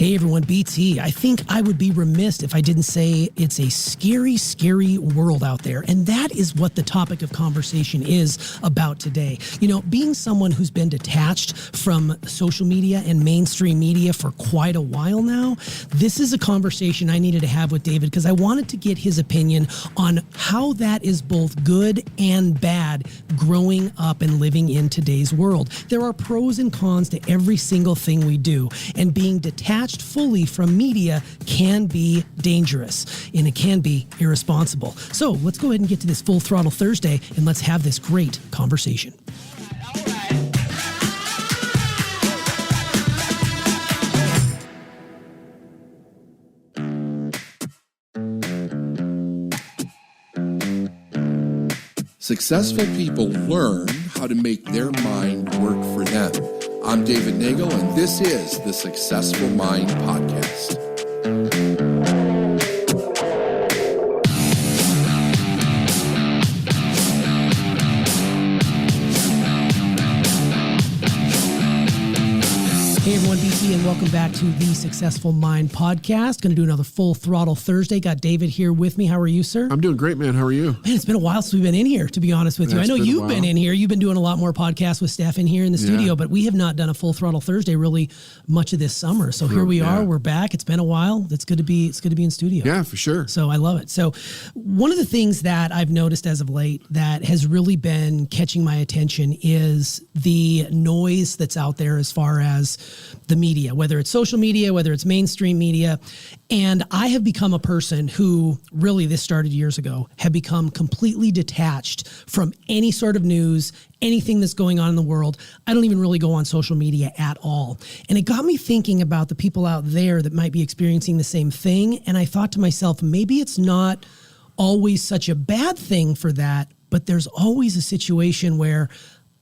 Hey everyone, BT. I think I would be remiss if I didn't say it's a scary, scary world out there. And that is what the topic of conversation is about today. You know, being someone who's been detached from social media and mainstream media for quite a while now, this is a conversation I needed to have with David because I wanted to get his opinion on how that is both good and bad growing up and living in today's world. There are pros and cons to every single thing we do, and being detached fully from media can be dangerous and it can be irresponsible. So let's go ahead and get to this Full Throttle Thursday and let's have this great conversation. Successful people learn how to make their mind work for them. I'm David Nagel, and this is the Successful Mind Podcast. Hey everyone, BT, and welcome back to the Successful Mind Podcast. Going to do another Full Throttle Thursday. Got David here with me. How are you, sir? I'm doing great, man. How are you? Man, it's been a while since we've been in here, to be honest with you. I know you've been in here. You've been doing a lot more podcasts with Steph in here in the studio, but we have not done a Full Throttle Thursday really much of this summer. So here we are. We're back. It's been a while. It's good to be in studio. Yeah, for sure. So I love it. So one of the things that I've noticed as of late that has really been catching my attention is the noise that's out there as far as the media, whether it's social media, whether it's mainstream media. And I have become a person who really, this started years ago, have become completely detached from any sort of news, anything that's going on in the world. I don't even really go on social media at all. And it got me thinking about the people out there that might be experiencing the same thing. And I thought to myself, maybe it's not always such a bad thing for that, but there's always a situation where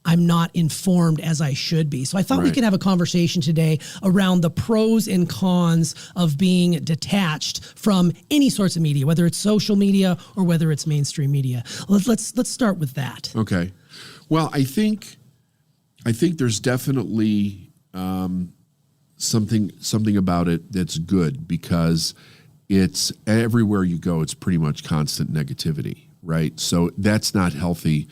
I'm not informed as I should be. So I thought we could have a conversation today around the pros and cons of being detached from any sorts of media, whether it's social media or whether it's mainstream media. Let's start with that. Okay. Well, I think there's definitely something about it that's good, because it's everywhere you go, it's pretty much constant negativity, right? So that's not healthy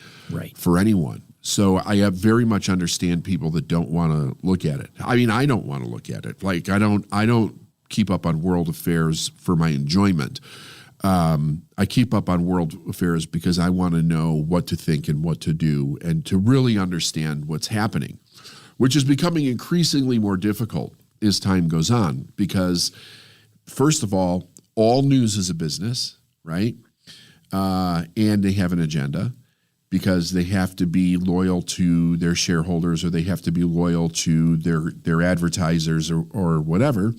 for anyone. So I very much understand people that don't want to look at it. I mean, I don't want to look at it. Like I don't keep up on world affairs for my enjoyment. I keep up on world affairs because I want to know what to think and what to do and to really understand what's happening, which is becoming increasingly more difficult as time goes on, because first of all news is a business, right? And they have an agenda, because they have to be loyal to their shareholders, or they have to be loyal to their advertisers or whatever.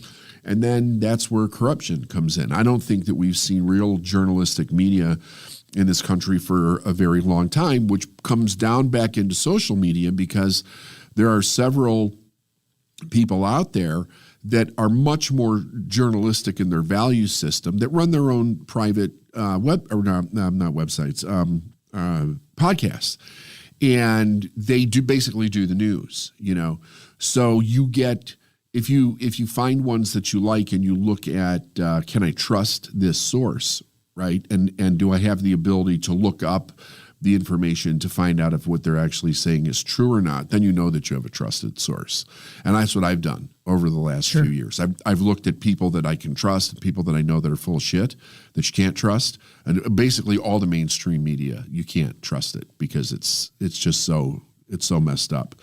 And then that's where corruption comes in. I don't think that we've seen real journalistic media in this country for a very long time, which comes down back into social media, because there are several people out there that are much more journalistic in their value system, that run their own private podcasts, and they basically do the news, So you get, if you find ones that you like and you look at, can I trust this source, right? And do I have the ability to look up the information to find out if what they're actually saying is true or not, then you know that you have a trusted source. And that's what I've done over the last few years. I've looked at people that I can trust and people that I know that are full of shit that you can't trust. And basically all the mainstream media, you can't trust it, because it's just so messed up.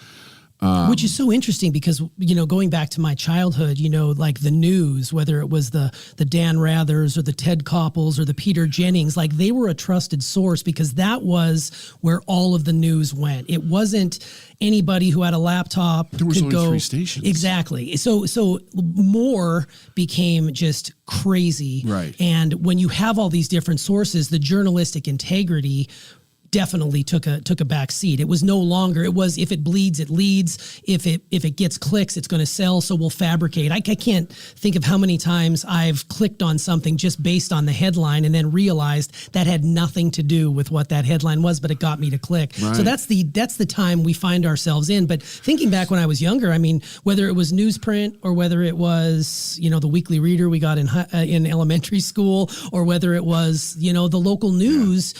Which is so interesting because, going back to my childhood, like the news, whether it was the Dan Rathers or the Ted Koppels or the Peter Jennings, like they were a trusted source because that was where all of the news went. It wasn't anybody who had a laptop there was could only go. 3 stations. Exactly. So more became just crazy. Right. And when you have all these different sources, the journalistic integrity definitely took a back seat. It was no longer, it was, if it bleeds, it leads. If it gets clicks, it's going to sell. So we'll fabricate. I can't think of how many times I've clicked on something just based on the headline and then realized that had nothing to do with what that headline was, but it got me to click. Right. So that's the time we find ourselves in. But thinking back when I was younger, I mean, whether it was newsprint or whether it was, the Weekly Reader we got in elementary school, or whether it was, the local news,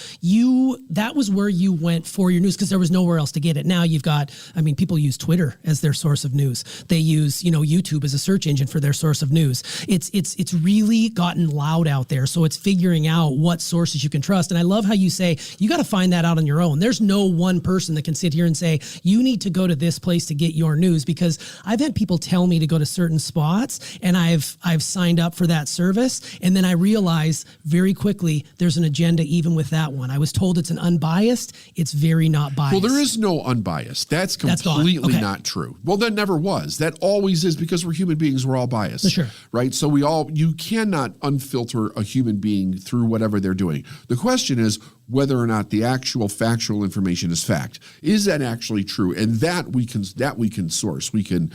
that was where you went for your news because there was nowhere else to get it. Now you've got, people use Twitter as their source of news. They use, YouTube as a search engine for their source of news. It's really gotten loud out there. So it's figuring out what sources you can trust. And I love how you say, you got to find that out on your own. There's no one person that can sit here and say, you need to go to this place to get your news, because I've had people tell me to go to certain spots and I've signed up for that service. And then I realize very quickly there's an agenda even with that one. I was told it's an unbiased. It's very not biased. Well, there is no unbiased. That's completely not true. Well, that never was. That always is, because we're human beings. We're all biased. Sure. Right? So you cannot unfilter a human being through whatever they're doing. The question is whether or not the actual factual information is fact. Is that actually true? And that we can source. We can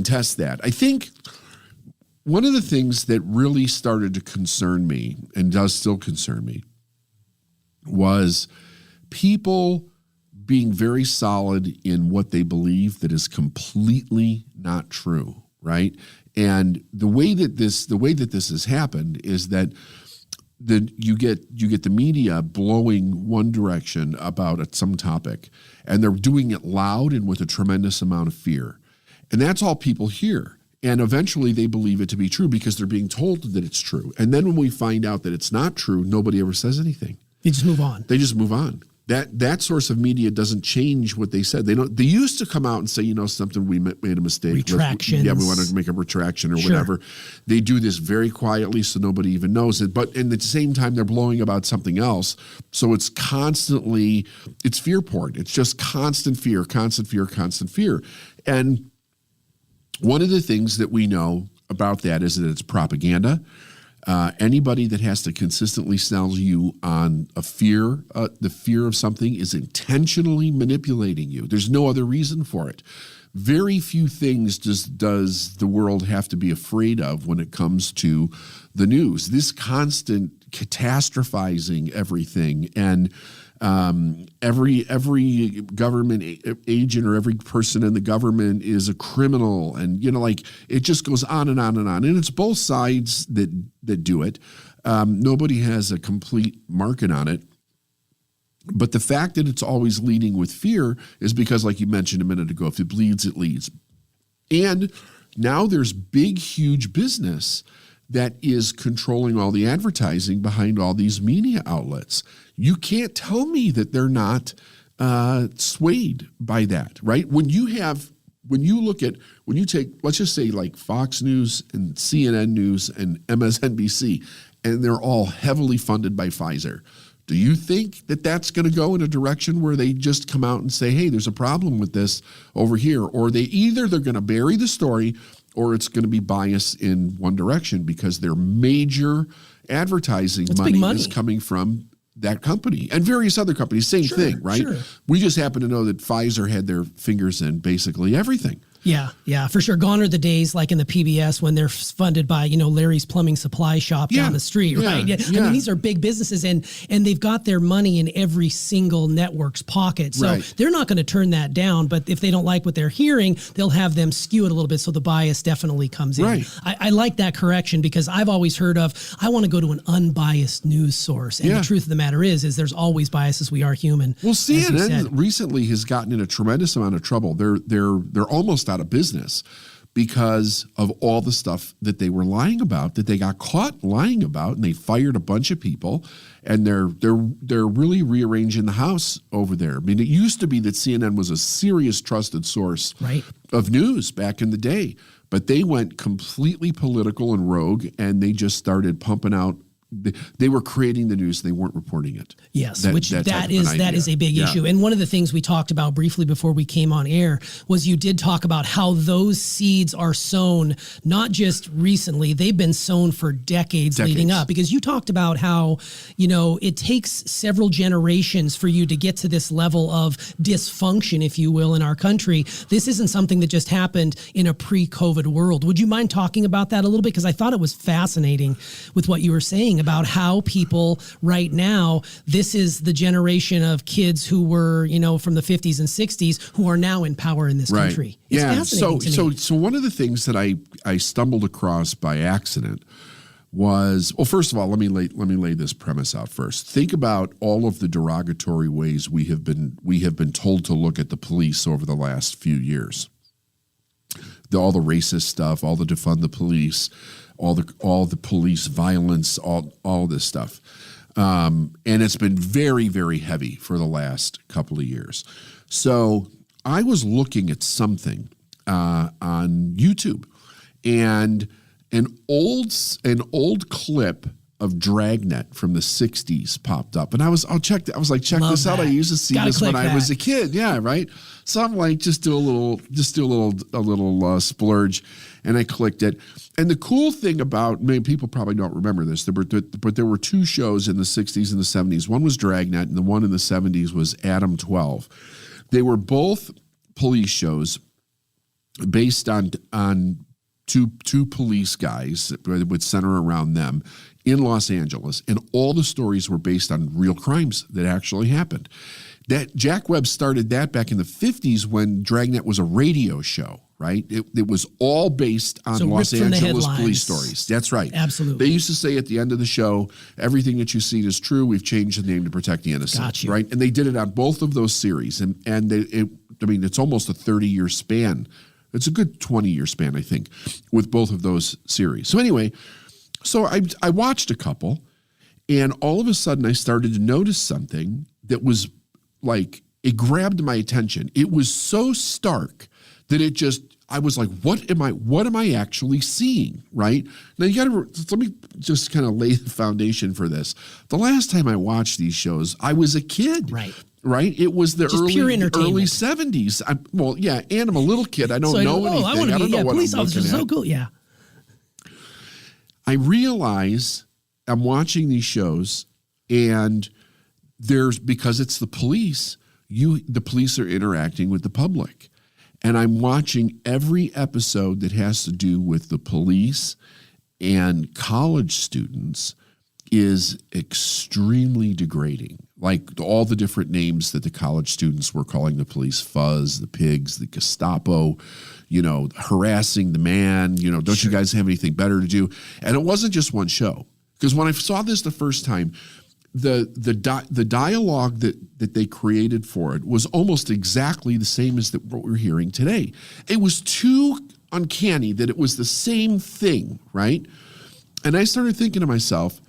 test that. I think one of the things that really started to concern me, and does still concern me, was people being very solid in what they believe that is completely not true, right? And the way that this has happened is that you get the media blowing one direction about some topic, and they're doing it loud and with a tremendous amount of fear. And that's all people hear. And eventually they believe it to be true because they're being told that it's true. And then when we find out that it's not true, nobody ever says anything. They just move on. They just move on. That source of media doesn't change what they said. They used to come out and say, something, we made a mistake. Retractions. We want to make a retraction or whatever. They do this very quietly so nobody even knows it. But at the same time, they're blowing about something else. So it's fear porn. It's just constant fear. And one of the things that we know about that is that it's propaganda. Anybody that has to consistently sell you on the fear of something is intentionally manipulating you. There's no other reason for it. Very few things does the world have to be afraid of when it comes to the news. This constant catastrophizing everything, and every government agent or every person in the government is a criminal, and it just goes on and on and on. And it's both sides that do it. Nobody has a complete market on it. But the fact that it's always leading with fear is because, like you mentioned a minute ago, if it bleeds, it leads. And now there's big, huge business that is controlling all the advertising behind all these media outlets. You can't tell me that they're not swayed by that, right? When you take, let's just say like Fox News and CNN News and MSNBC, and they're all heavily funded by Pfizer. Do you think that that's going to go in a direction where they just come out and say, hey, there's a problem with this over here? Or they're going to bury the story, or it's going to be biased in one direction because their major advertising money is coming from that company and various other companies. Same thing, right? Sure. We just happen to know that Pfizer had their fingers in basically everything. Yeah, for sure. Gone are the days like in the PBS when they're funded by, Larry's Plumbing Supply Shop down the street, right? Yeah. I mean, these are big businesses and they've got their money in every single network's pocket. So they're not going to turn that down. But if they don't like what they're hearing, they'll have them skew it a little bit. So the bias definitely comes in. Right. I like that correction because I've always heard of, I want to go to an unbiased news source. And the truth of the matter is there's always biases. We are human. Well, CNN recently has gotten in a tremendous amount of trouble. They're almost out of business because of all the stuff that they were lying about, that they got caught lying about, and they fired a bunch of people, and they're really rearranging the house over there. I mean, it used to be that CNN was a serious trusted source of news back in the day, but they went completely political and rogue, and they just started pumping out they were creating the news. They weren't reporting it. Yes, that is a big issue. And one of the things we talked about briefly before we came on air was you did talk about how those seeds are sown, not just recently, they've been sown for decades leading up, because you talked about how, it takes several generations for you to get to this level of dysfunction, if you will, in our country. This isn't something that just happened in a pre-COVID world. Would you mind talking about that a little bit? Because I thought it was fascinating with what you were saying about how people right now, this is the generation of kids who were, from the 50s and 60s who are now in power in this country. It's fascinating to me. So one of the things that I stumbled across by accident was, well, first of all, let me lay this premise out first. Think about all of the derogatory ways we have been told to look at the police over the last few years. All the racist stuff, all the defund the police, all the police violence, all this stuff. And it's been very, very heavy for the last couple of years. So I was looking at something on YouTube, and an old clip of Dragnet from the 60s popped up, and I was like, check Love this out. that. I used to see this when I was a kid. Yeah, right. So I'm like, just do a little splurge, and I clicked it. And the cool thing about, people probably don't remember this, but there were two shows in the 60s and the 70s. One was Dragnet, and the one in the 70s was Adam 12. They were both police shows based on two police guys that would center around them in Los Angeles, and all the stories were based on real crimes that actually happened. That Jack Webb started that back in the 50s when Dragnet was a radio show, right? It was all based on Los Angeles police stories. That's right. Absolutely. They used to say at the end of the show, everything that you see is true. We've changed the name to protect the innocent. Gotcha. Right? And they did it on both of those series. And it's almost a 30-year span. It's a good 20-year span, I think, with both of those series. So anyway, I watched a couple, and all of a sudden I started to notice something that was like, it grabbed my attention. It was so stark that I was like, what am I actually seeing, right? Now let me just kind of lay the foundation for this. The last time I watched these shows, I was a kid. Right? It was the early 70s. And I'm a little kid. I don't know anything. I don't know what police officers are so cool. Yeah. I realize I'm watching these shows, and because it's the police, the police are interacting with the public. And I'm watching every episode that has to do with the police and college students is extremely degrading. Like all the different names that the college students were calling the police: fuzz, the pigs, the Gestapo, harassing the man, don't you guys have anything better to do? And it wasn't just one show. Because when I saw this the first time, the dialogue that they created for it was almost exactly the same as what we're hearing today. It was too uncanny that it was the same thing, right? And I started thinking to myself,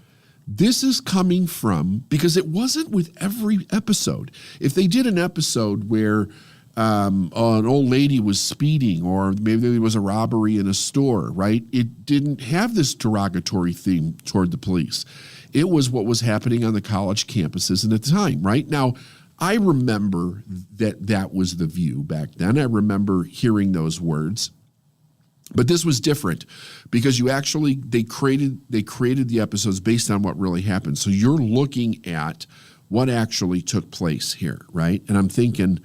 this is coming from, because it wasn't with every episode. If they did an episode where an old lady was speeding, or maybe there was a robbery in a store, right? It didn't have this derogatory theme toward the police. It was what was happening on the college campuses at the time, right? Now, I remember that was the view back then. I remember hearing those words. But this was different because they created the episodes based on what really happened. So you're looking at what actually took place here, right? And I'm thinking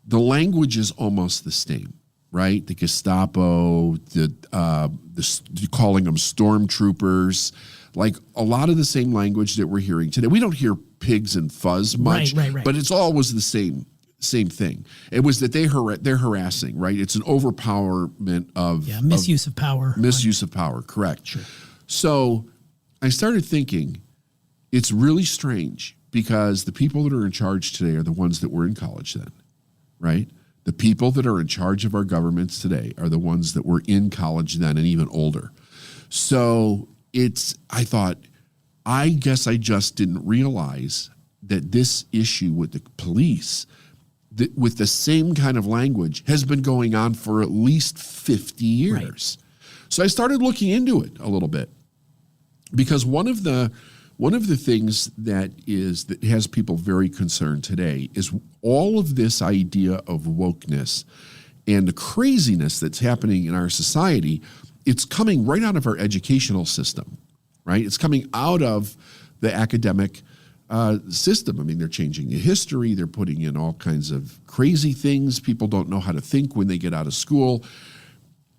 the language is almost the same, right? The Gestapo, the calling them stormtroopers, like a lot of the same language that we're hearing today. We don't hear pigs and fuzz much, right. But it's always the same thing. It was that they're harassing, right? It's an overpowerment of misuse of power. Misuse of power, correct. Sure. So I started thinking, it's really strange because the people that are in charge today are the ones that were in college then, right? The people that are in charge of our governments today are the ones that were in college then and even older. So I thought, I guess I just didn't realize that this issue with the police, with the same kind of language, has been going on for at least 50 years. Right. So I started looking into it a little bit. Because one of the things that has people very concerned today is all of this idea of wokeness and the craziness that's happening in our society. It's coming right out of our educational system, right? It's coming out of the academic system. I mean, they're changing the history. They're putting in all kinds of crazy things. People don't know how to think when they get out of school.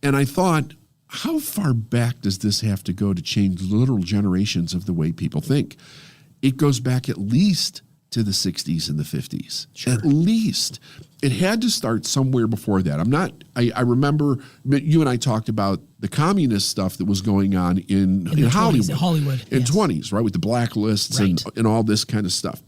And I thought, how far back does this have to go to change literal generations of the way people think? It goes back at least to the 60s and the 50s. Sure. At least. It had to start somewhere before that. I remember you and I talked about the communist stuff that was going on in Hollywood. In 20s, right? With the blacklists and all this kind of stuff.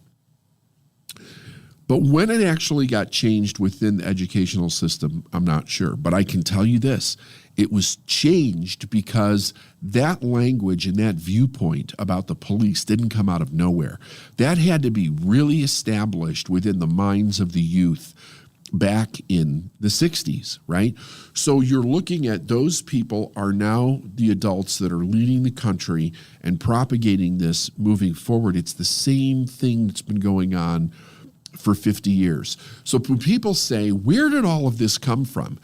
But when it actually got changed within the educational system, I'm not sure. But I can tell you this. It was changed because that language and that viewpoint about the police didn't come out of nowhere. That had to be really established within the minds of the youth back in the 60s, right? So you're looking at those people are now the adults that are leading the country and propagating this moving forward. It's the same thing that's been going on for 50 years. So when people say, where did all of this come from?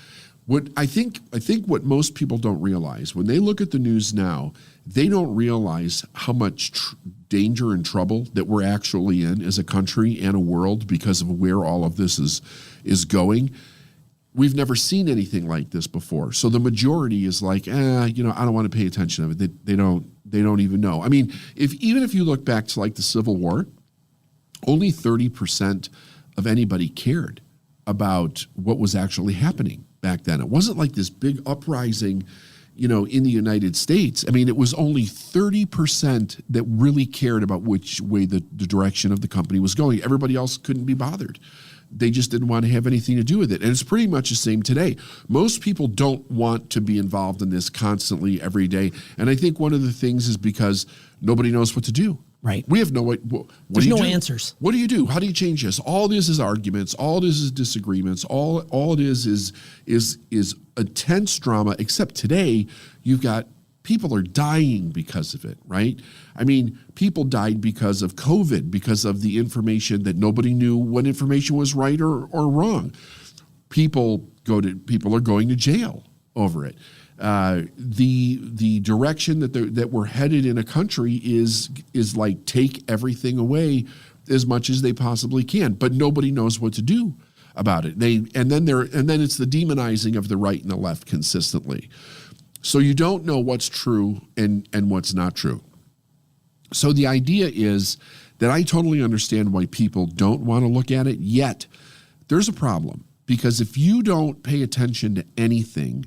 What I think what most people don't realize when they look at the news now, they don't realize how much danger and trouble that we're actually in as a country and a world because of where all of this is going. We've never seen anything like this before. So the majority is like, I don't want to pay attention to it. They don't even know. I mean, even if you look back to like the Civil War, only 30% of anybody cared about what was actually happening back then. It wasn't like this big uprising, in the United States. I mean, it was only 30% that really cared about which way the direction of the company was going. Everybody else couldn't be bothered. They just didn't want to have anything to do with it. And it's pretty much the same today. Most people don't want to be involved in this constantly every day. And I think one of the things is because nobody knows what to do. Right. We have no There's no answers. What do you do? How do you change this? All this is arguments. All this is disagreements. All it is intense drama, except today you've got people are dying because of it, right? I mean, people died because of COVID, because of the information that nobody knew what information was right or wrong. People are going to jail over it. The direction that we're headed in a country is like take everything away as much as they possibly can, but nobody knows what to do about it. And then it's the demonizing of the right and the left consistently. So you don't know what's true and what's not true. So the idea is that I totally understand why people don't want to look at it, yet there's a problem, because if you don't pay attention to anything,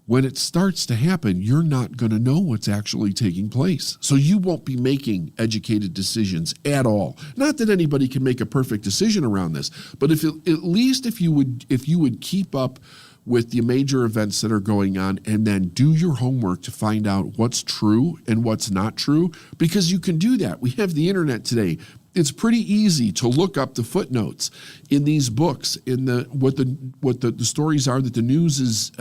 when it starts to happen, you're not going to know what's actually taking place. So you won't be making educated decisions at all. Not that anybody can make a perfect decision around this, but at least if you would keep up with the major events that are going on and then do your homework to find out what's true and what's not true, because you can do that. We have the internet today. It's pretty easy to look up the footnotes in these books, in what the stories are that the news is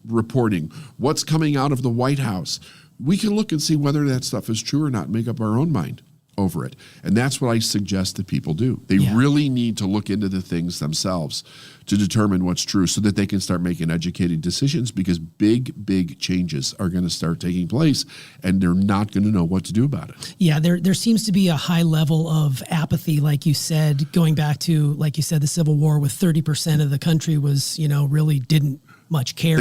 reporting, what's coming out of the White House. We can look and see whether that stuff is true or not, make up our own mind over it. And that's what I suggest that people do. They really need to look into the things themselves to determine what's true so that they can start making educated decisions, because big changes are going to start taking place and they're not going to know what to do about it. Yeah, there seems to be a high level of apathy, like you said, going back to, like you said, the Civil War, with 30% of the country was, really didn't much care.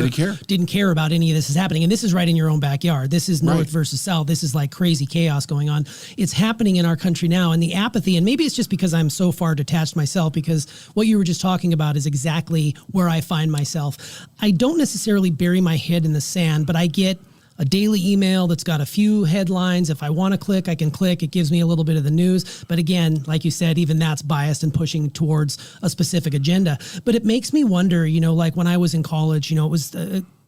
Didn't care about any of this is happening. And this is right in your own backyard. This is North versus South. This is like crazy chaos going on. It's happening in our country now. And the apathy, and maybe it's just because I'm so far detached myself, because what you were just talking about is exactly where I find myself. I don't necessarily bury my head in the sand, but I get a daily email that's got a few headlines. If I want to click, I can click. It gives me a little bit of the news. But again, like you said, even that's biased and pushing towards a specific agenda. But it makes me wonder, like when I was in college, it was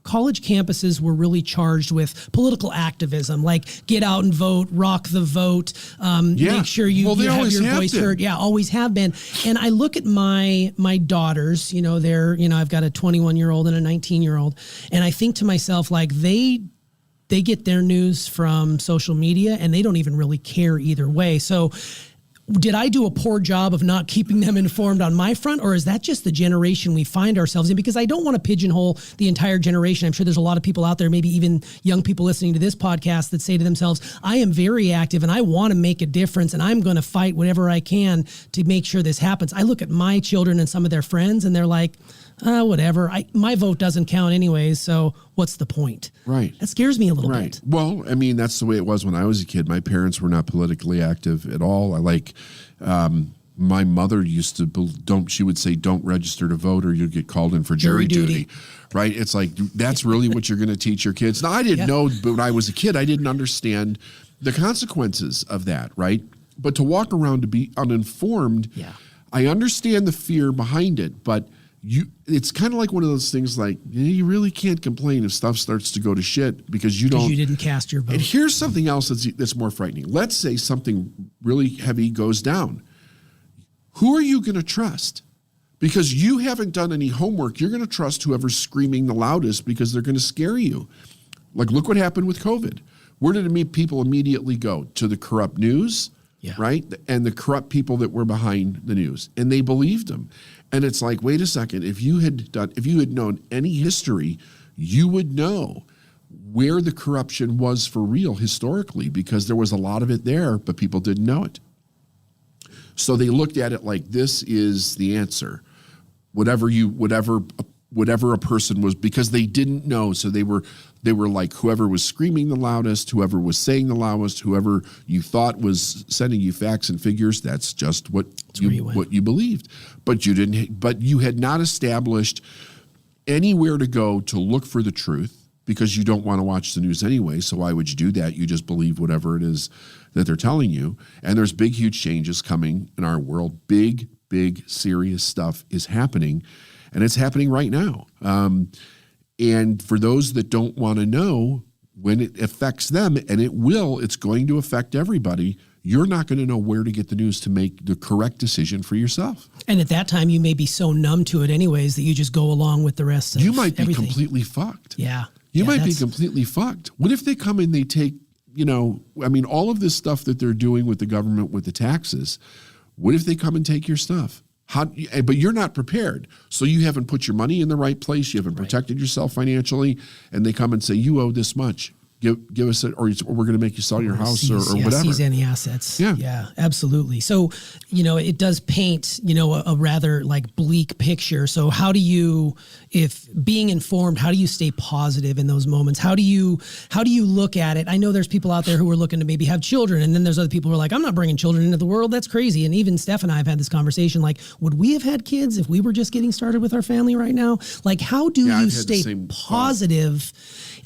college campuses were really charged with political activism, like get out and vote, rock the vote, make sure you have your voice heard. Yeah, always have been. And I look at my daughters, I've got a 21-year-old and a 19-year-old, and I think to myself, like, they they get their news from social media and they don't even really care either way. So did I do a poor job of not keeping them informed on my front, or is that just the generation we find ourselves in? Because I don't want to pigeonhole the entire generation. I'm sure there's a lot of people out there, maybe even young people listening to this podcast, that say to themselves, I am very active and I want to make a difference and I'm going to fight whatever I can to make sure this happens. I look at my children and some of their friends and they're like, whatever. My vote doesn't count anyways, so what's the point? Right. That scares me a little bit. Well, I mean, that's the way it was when I was a kid. My parents were not politically active at all. My mother used to, she would say, don't register to vote or you'll get called in for jury duty. Right? It's like, that's really what you're going to teach your kids. Now, I didn't know, but when I was a kid, I didn't understand the consequences of that, right? But to walk around to be uninformed, I understand the fear behind it, but it's kind of like one of those things like, you really can't complain if stuff starts to go to shit because you didn't cast your vote. And here's something else that's more frightening. Let's say something really heavy goes down. Who are you going to trust? Because you haven't done any homework. You're going to trust whoever's screaming the loudest because they're going to scare you. Like, look what happened with COVID. Where did people immediately go? To the corrupt news, right? And the corrupt people that were behind the news. And they believed them. And it's like, wait a second, if you had known any history, you would know where the corruption was for real historically, because there was a lot of it there, but people didn't know it. So they looked at it like, this is the answer. Whatever a person was, because they didn't know. So they were like, whoever was screaming the loudest, whoever was saying the loudest, whoever you thought was sending you facts and figures, that's just what you believed. But you had not established anywhere to go to look for the truth, because you don't want to watch the news anyway. So why would you do that? You just believe whatever it is that they're telling you. And there's big, huge changes coming in our world. Big, serious stuff is happening. And it's happening right now. And for those that don't want to know, when it affects them, and it's going to affect everybody, you're not going to know where to get the news to make the correct decision for yourself. And at that time, you may be so numb to it anyways that you just go along with the rest of everything. You might be completely fucked. Yeah. You might be completely fucked. What if they come and they take, all of this stuff that they're doing with the government with the taxes, what if they come and take your stuff? But you're not prepared. So you haven't put your money in the right place. You haven't protected yourself financially. And they come and say, you owe this much. Give us it, or we're going to make you sell your house or whatever. Seize any assets. Yeah, absolutely. So, it does paint, a rather like bleak picture. So how do you, if being informed, how do you stay positive in those moments? How do you look at it? I know there's people out there who are looking to maybe have children, and then there's other people who are like, I'm not bringing children into the world. That's crazy. And even Steph and I have had this conversation. Like, would we have had kids if we were just getting started with our family right now? Like, how do you stay positive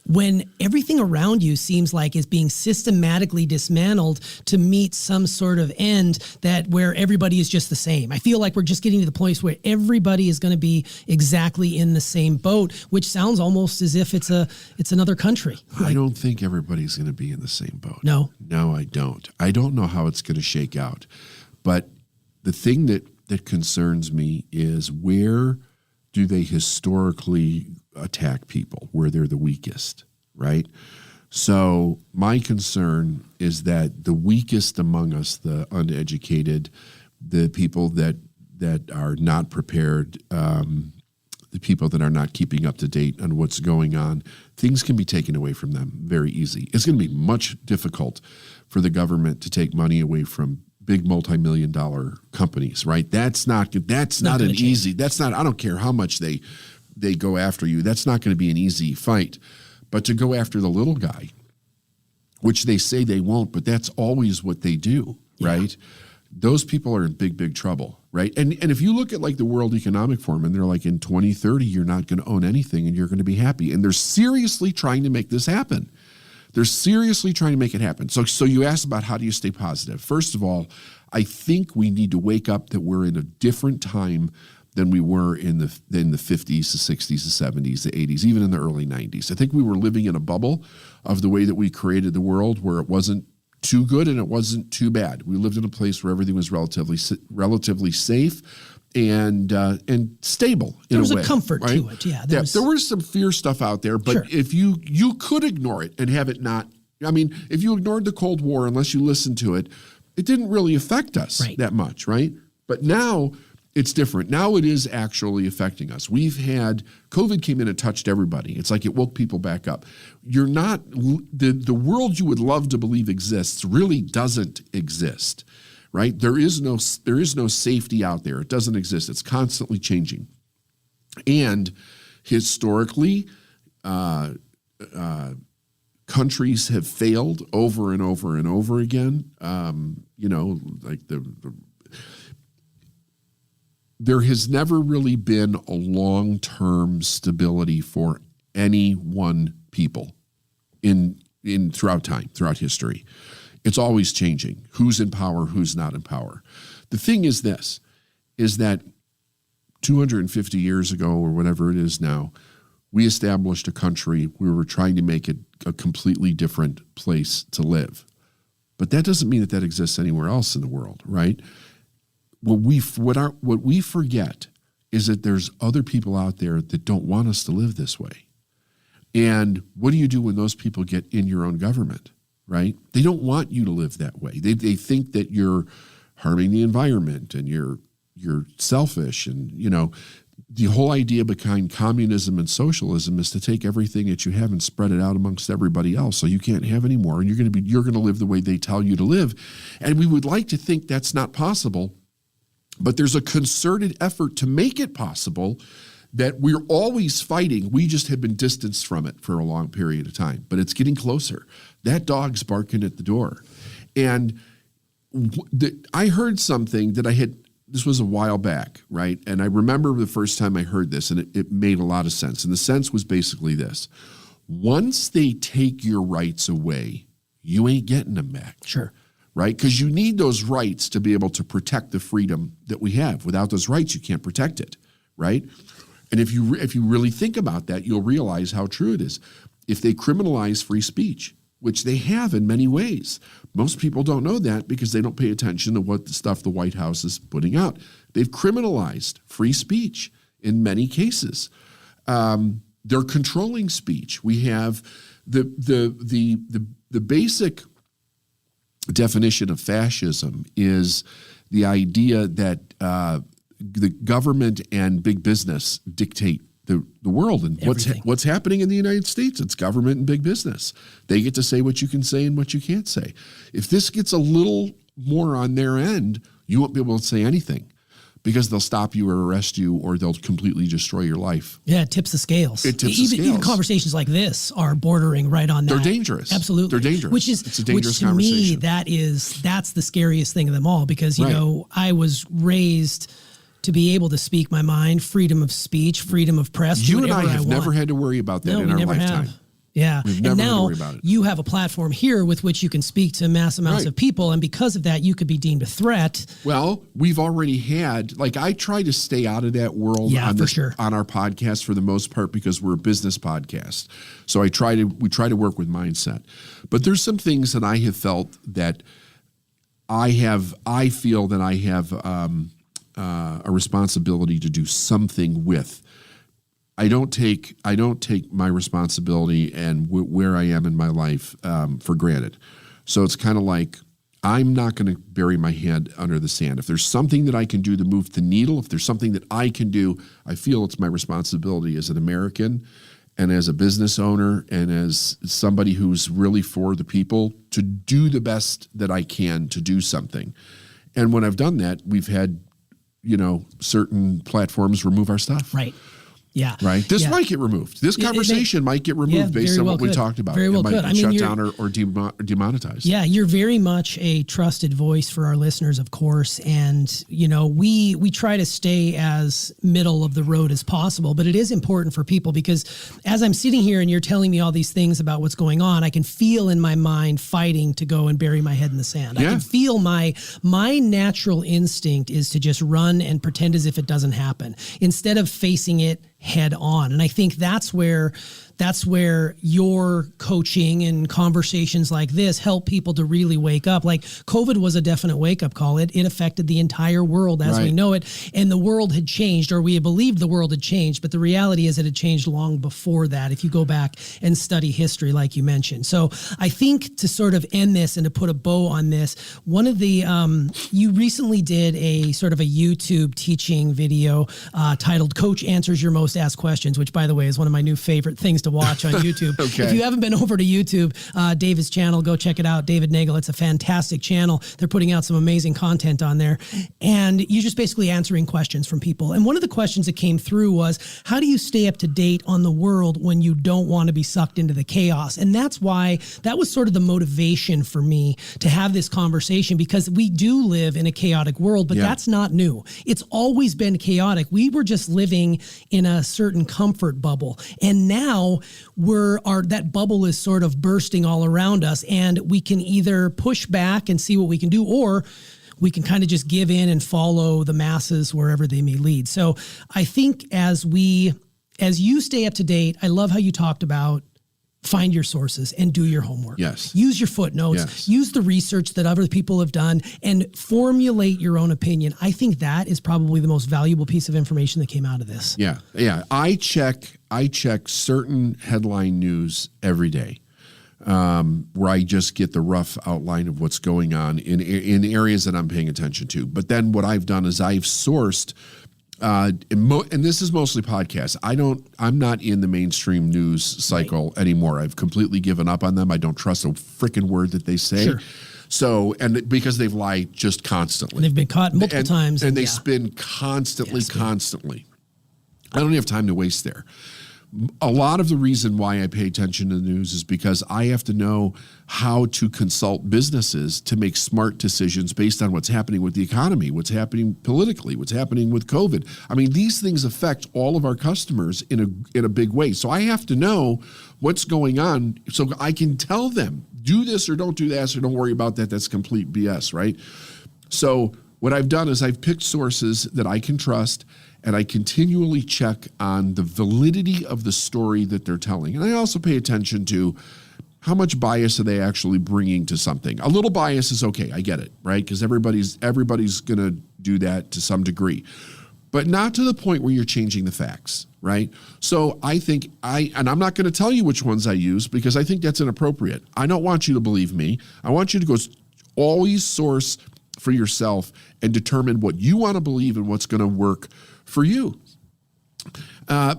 when everything around you seems like is being systematically dismantled to meet some sort of end where everybody is just the same? I feel like we're just getting to the place where everybody is going to be exactly in the same boat, which sounds almost as if it's another country. I don't think everybody's going to be in the same boat. No, I don't. I don't know how it's going to shake out. But the thing that concerns me is, where do they historically attack people, where they're the weakest, right? So my concern is that the weakest among us, the uneducated, the people that are not prepared, the people that are not keeping up to date on what's going on, things can be taken away from them very easy. It's going to be much difficult for the government to take money away from big multi-million-dollar companies, right? That's not an easy. That's not. I don't care how much they go after you. That's not going to be an easy fight. But to go after the little guy, which they say they won't, but that's always what they do, right? Those people are in big trouble, right? And if you look at like the World Economic Forum, and they're like, in 2030, you're not going to own anything and you're going to be happy. And they're seriously trying to make this happen. They're seriously trying to make it happen. So you asked about how do you stay positive. First of all, I think we need to wake up that we're in a different time than we were in the 50s, the 60s, the 70s, the 80s, even in the early 90s. I think we were living in a bubble of the way that we created the world, where it wasn't too good and it wasn't too bad. We lived in a place where everything was relatively safe, and stable in a way. There was a comfort right? to it, yeah. There was some fear stuff out there, but Sure. if you could ignore it and have it not, I mean, if you ignored the Cold War, unless you listened to it, it didn't really affect us that much, right? But now it's different. Now it is actually affecting us. COVID came in and touched everybody. It's like it woke people back up. You're not, the world you would love to believe exists really doesn't exist, right? There is no safety out there. It doesn't exist. It's constantly changing. And historically, countries have failed over and over and over again. Like there has never really been a long-term stability for any one people in throughout time, throughout history. It's always changing. Who's in power, who's not in power. The thing is that 250 years ago or whatever it is now, we established a country. We were trying to make it a completely different place to live. But that doesn't mean that exists anywhere else in the world, right? What we forget is that there's other people out there that don't want us to live this way. And what do you do when those people get in your own government, right? They don't want you to live that way. They think that you're harming the environment and you're selfish. And, the whole idea behind communism and socialism is to take everything that you have and spread it out amongst everybody else. So you can't have any more, and you're going to live the way they tell you to live. And we would like to think that's not possible. But there's a concerted effort to make it possible that we're always fighting. We just have been distanced from it for a long period of time, but it's getting closer. That dog's barking at the door. And I heard something that this was a while back, right? And I remember the first time I heard this, and it made a lot of sense. And the sense was basically this. Once they take your rights away, you ain't getting them back. Sure. Right? Because you need those rights to be able to protect the freedom that we have. Without those rights, you can't protect it, right? And if you really think about that, you'll realize how true it is. If they criminalize free speech, which they have in many ways, most people don't know that because they don't pay attention to what the stuff the White House is putting out. They've criminalized free speech in many cases. They're controlling speech. We have the basic definition of fascism is the idea that the government and big business dictate the world. And what's happening in the United States, it's government and big business. They get to say what you can say and what you can't say. If this gets a little more on their end, you won't be able to say anything because they'll stop you or arrest you or they'll completely destroy your life. Yeah, it tips the scales. Even conversations like this are bordering right on that. They're dangerous. Absolutely. They're dangerous. It's a dangerous conversation. To me, that's the scariest thing of them all because, I was raised to be able to speak my mind, freedom of speech, freedom of press. You and I have never had to worry about that in our lifetime. Yeah. We've never had to worry about it. You have a platform here with which you can speak to mass amounts of people. And because of that, you could be deemed a threat. Well, we've already had, I try to stay out of that world on our podcast for the most part because we're a business podcast. So we try to work with mindset. But there's some things that I have felt that I feel that I have a responsibility to do something with. I don't take my responsibility and where I am in my life for granted. So it's kind of like I'm not going to bury my head under the sand. If there's something that I can do to move the needle, if there's something that I can do, I feel it's my responsibility as an American and as a business owner and as somebody who's really for the people to do the best that I can to do something. And when I've done that, we've had, certain platforms remove our stuff. Right. Yeah. Right. This might get removed. This conversation might get removed based on what we talked about. Very well it might could. be shut down or demonetized. Yeah, you're very much a trusted voice for our listeners, of course. And, we try to stay as middle of the road as possible. But it is important for people because as I'm sitting here and you're telling me all these things about what's going on, I can feel in my mind fighting to go and bury my head in the sand. Yeah. I can feel my natural instinct is to just run and pretend as if it doesn't happen instead of facing it head on. And I think that's where that's where your coaching and conversations like this help people to really wake up. Like COVID was a definite wake-up call. It affected the entire world as we know it, and the world had changed, or we believed the world had changed, but the reality is it had changed long before that, if you go back and study history like you mentioned. So I think to sort of end this and to put a bow on this, one of the, you recently did a sort of a YouTube teaching video titled Coach Answers Your Most Asked Questions, which by the way is one of my new favorite things to watch on YouTube. Okay. If you haven't been over to YouTube, David's channel, go check it out. David Nagel, it's a fantastic channel. They're putting out some amazing content on there. And you're just basically answering questions from people. And one of the questions that came through was, how do you stay up to date on the world when you don't want to be sucked into the chaos? And that's why that was sort of the motivation for me to have this conversation, because we do live in a chaotic world, but that's not new. It's always been chaotic. We were just living in a certain comfort bubble. And now that bubble is sort of bursting all around us, and we can either push back and see what we can do, or we can kind of just give in and follow the masses wherever they may lead. So I think as you stay up to date, I love how you talked about find your sources and do your homework. Yes. Use your footnotes, use the research that other people have done, and formulate your own opinion. I think that is probably the most valuable piece of information that came out of this. Yeah. Yeah. I check certain headline news every day, where I just get the rough outline of what's going on in areas that I'm paying attention to. But then what I've done is I've sourced, and this is mostly podcasts. I'm not in the mainstream news cycle anymore. I've completely given up on them. I don't trust a freaking word that they say. Sure. So, and because they've lied just constantly. They've been caught multiple times. And they spin constantly. I don't have time to waste there. A lot of the reason why I pay attention to the news is because I have to know how to consult businesses to make smart decisions based on what's happening with the economy, what's happening politically, what's happening with COVID. I mean, these things affect all of our customers in a big way. So I have to know what's going on so I can tell them, do this or don't do that, or don't worry about that. That's complete BS, right? So what I've done is I've picked sources that I can trust, and I continually check on the validity of the story that they're telling. And I also pay attention to how much bias are they actually bringing to something. A little bias is okay, I get it, right? Because everybody's going to do that to some degree. But not to the point where you're changing the facts, right? So I think and I'm not going to tell you which ones I use because I think that's inappropriate. I don't want you to believe me. I want you to go always source for yourself and determine what you want to believe and what's going to work for you.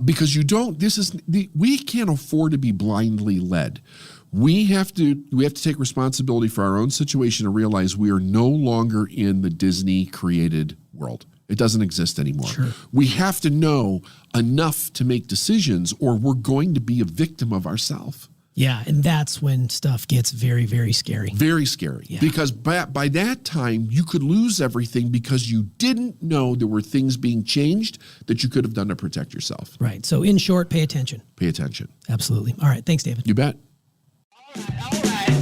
Because we can't afford to be blindly led. We have to take responsibility for our own situation and realize we are no longer in the Disney created world. It doesn't exist anymore. Sure. We have to know enough to make decisions, or we're going to be a victim of ourselves. Yeah, and that's when stuff gets very, very scary. Very scary. Yeah. Because by that time, you could lose everything because you didn't know there were things being changed that you could have done to protect yourself. Right. So in short, pay attention. Pay attention. Absolutely. All right. Thanks, David. You bet. All right.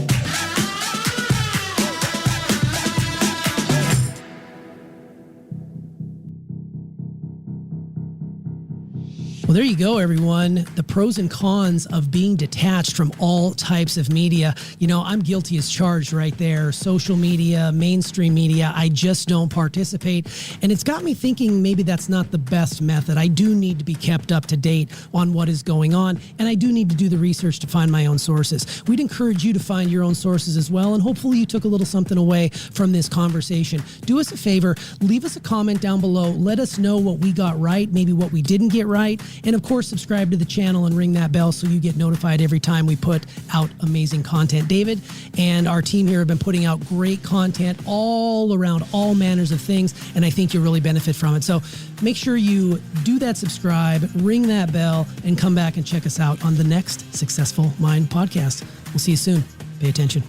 Well, there you go, everyone. The pros and cons of being detached from all types of media. You know, I'm guilty as charged right there. Social media, mainstream media, I just don't participate. And it's got me thinking maybe that's not the best method. I do need to be kept up to date on what is going on. And I do need to do the research to find my own sources. We'd encourage you to find your own sources as well. And hopefully you took a little something away from this conversation. Do us a favor, leave us a comment down below. Let us know what we got right, maybe what we didn't get right. And of course, subscribe to the channel and ring that bell so you get notified every time we put out amazing content. David and our team here have been putting out great content all around all manners of things, and I think you'll really benefit from it. So make sure you do that subscribe, ring that bell, and come back and check us out on the next Successful Mind podcast. We'll see you soon. Pay attention.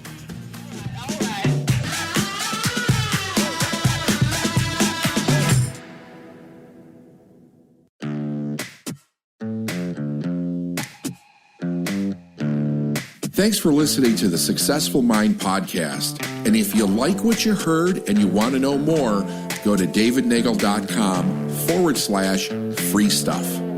Thanks for listening to the Successful Mind podcast. And if you like what you heard and you want to know more, go to davidnagel.com/free stuff.